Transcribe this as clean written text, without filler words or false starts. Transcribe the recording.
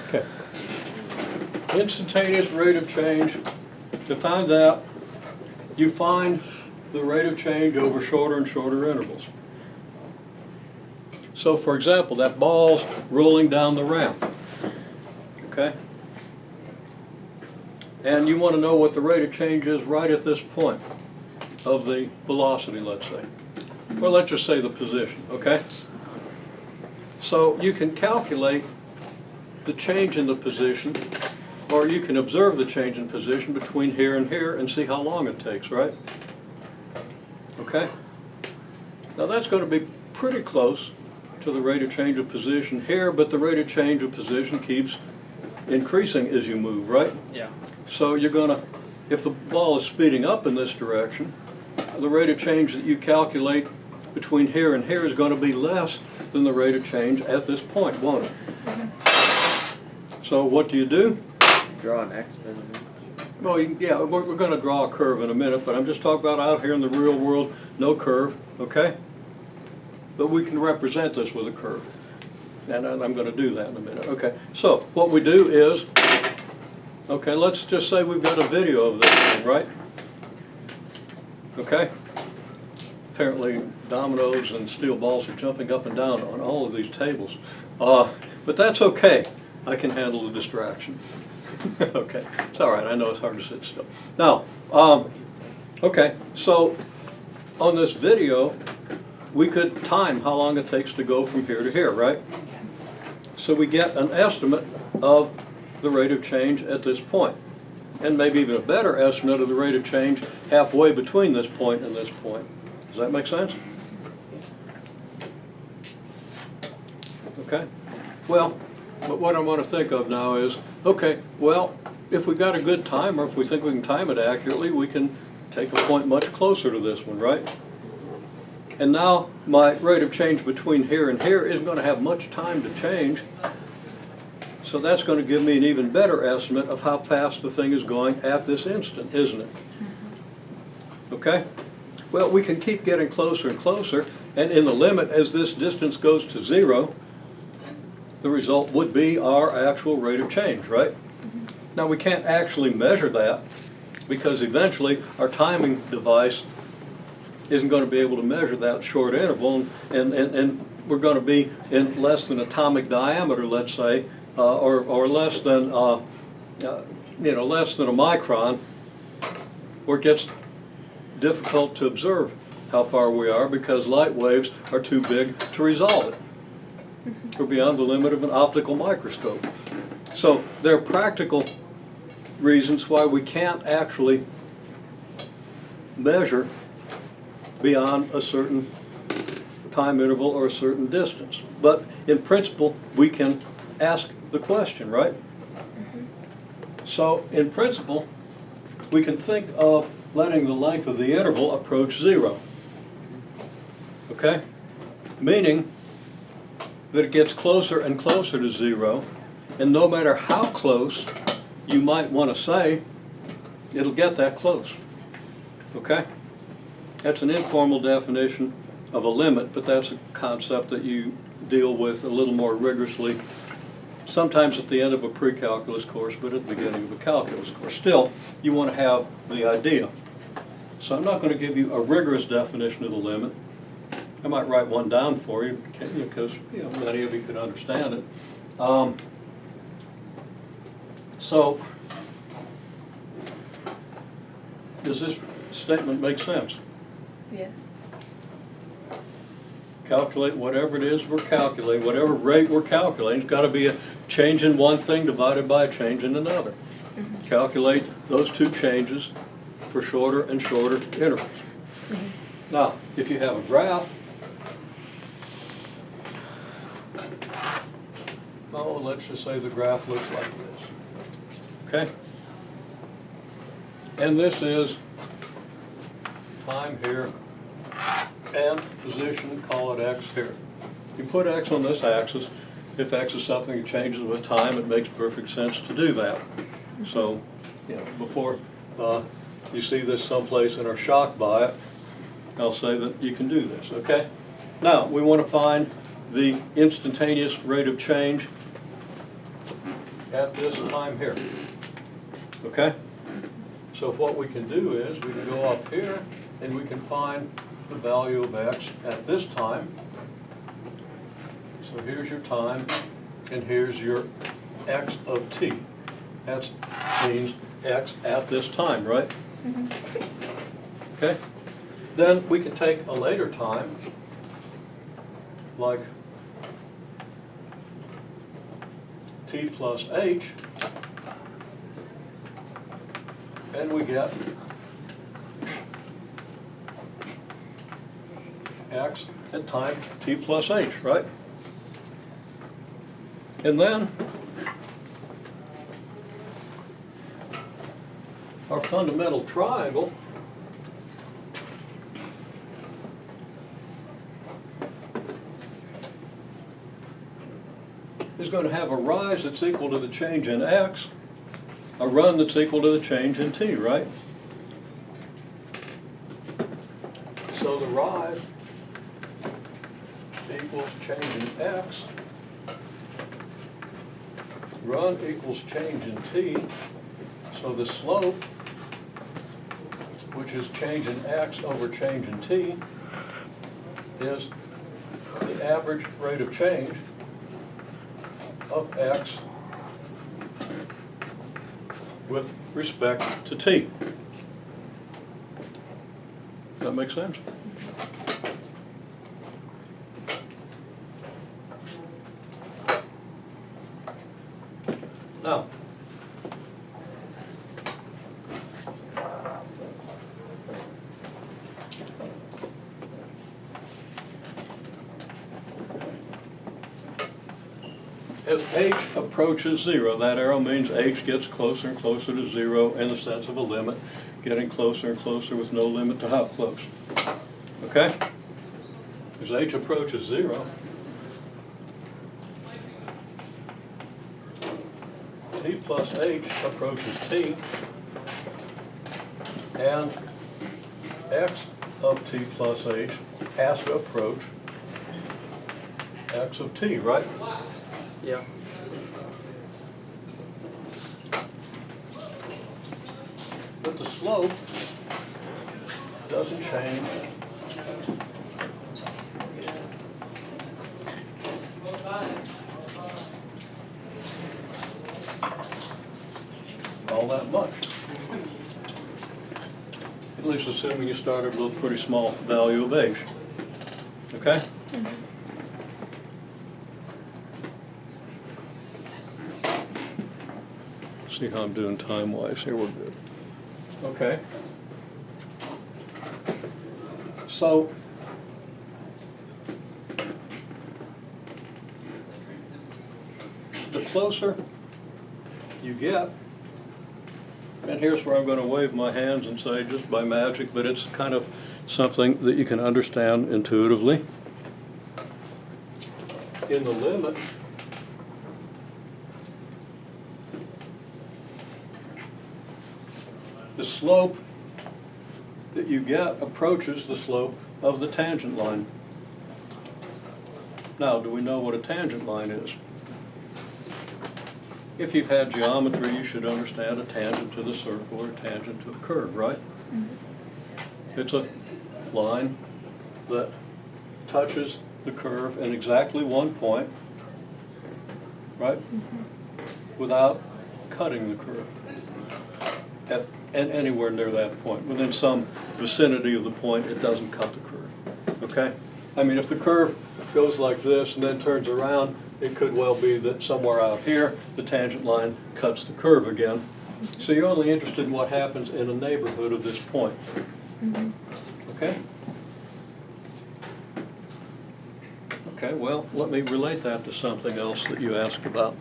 Okay. Instantaneous rate of change. To find that, you find the rate of change over shorter and shorter intervals. So for example, that ball's rolling down the ramp, okay? And you want to know what the rate of change is right at this point of the velocity, let's say. Or let's just say the position, okay? So you can calculate the change in the position, or you can observe the change in position between here and here and see how long it takes, right? Okay? Now that's going to be pretty close to the rate of change of position here, but the rate of change of position keeps increasing as you move, right? Yeah. So you're going to, if the ball is speeding up in this direction, the rate of change that you calculate between here and here is going to be less than the rate of change at this point, won't it? So what do? Draw an exponent. Well, yeah, we're going to draw a curve in a minute, but I'm just talking about out here in the real world, no curve, okay? But we can represent this with a curve. And I'm going to do that in a minute. Okay, so what we do is, okay, let's just say we've got a video of this thing, right? Okay? Apparently dominoes and steel balls are jumping up and down on all of these tables. But that's okay. I can handle the distraction. Okay, it's all right. I know it's hard to sit still. Now, okay, so on this video, we could time how long it takes to go from here to here, right? So we get an estimate of the rate of change at this point, and maybe even a better estimate of the rate of change halfway between this point and this point. Does that make sense? Okay. Well, but what I want to think of now is, okay, well, if we got a good timer, if we think we can time it accurately, we can take a point much closer to this one, right? And now my rate of change between here and here isn't going to have much time to change. So that's going to give me an even better estimate of how fast the thing is going at this instant, isn't it? Okay? Well, we can keep getting closer and closer, and in the limit, as this distance goes to 0, the result would be our actual rate of change, right? Now we can't actually measure that because eventually our timing device isn't going to be able to measure that short interval, and we're going to be in less than atomic diameter, let's say, or less than less than a micron, where it gets difficult to observe how far we are because light waves are too big to resolve it. We're beyond the limit of an optical microscope. So there are practical reasons why we can't actually measure beyond a certain time interval or a certain distance. But in principle, we can ask the question, right? So in principle, we can think of letting the length of the interval approach 0. Okay? Meaning that it gets closer and closer to 0, and no matter how close you might want to say, it'll get that close. Okay? That's an informal definition of a limit, but that's a concept that you deal with a little more rigorously, sometimes at the end of a pre-calculus course, but at the beginning of a calculus course. Still, you want to have the idea. So I'm not going to give you a rigorous definition of the limit. I might write one down for you because many of you could understand it. So, does this statement make sense? Yeah. Calculate whatever it is we're calculating, whatever rate we're calculating. It's got to be a change in one thing divided by a change in another. Calculate those two changes for shorter and shorter intervals. Now, if you have a graph, let's just say the graph looks like this. Okay? And this is time here and position, call it x here. You put x on this axis. If x is something that changes with time, it makes perfect sense to do that. So, before you see this someplace and are shocked by it, I'll say that you can do this, okay? Now, we want to find the instantaneous rate of change at this time here. Okay? So what we can do is we can go up here and we can find the value of x at this time. So here's your time, and here's your x of t. That means x at this time, right? Okay? Then we can take a later time, like t plus h, and we get x at time t plus h, right? And then our fundamental triangle is going to have a rise that's equal to the change in x, a run that's equal to the change in t, right? So the rise equals change in x, run equals change in t, so the slope, which is change in x over change in t, is the average rate of change of x with respect to t. Does that make sense? Now, as h approaches 0, that arrow means h gets closer and closer to 0 in the sense of a limit, getting closer and closer with no limit to how close. Okay? As h approaches 0, t plus h approaches t, and x of t plus h has to approach x of t, right? Yeah. But the slope doesn't change all that much. At least assuming you started with a pretty small value of h. Okay? See how I'm doing time-wise here, we're good. Okay. So, the closer you get, and here's where I'm going to wave my hands and say just by magic, but it's kind of something that you can understand intuitively. In the limit, the slope that you get approaches the slope of the tangent line. Now, do we know what a tangent line is? If you've had geometry, you should understand a tangent to the circle or a tangent to a curve, right? It's a line that touches the curve in exactly one point, right? Without cutting the curve. And anywhere near that point, within some vicinity of the point, it doesn't cut the curve, okay? I mean, if the curve goes like this and then turns around, it could well be that somewhere out here, the tangent line cuts the curve again. So you're only interested in what happens in a neighborhood of this point, okay? Okay, well, let me relate that to something else that you asked about.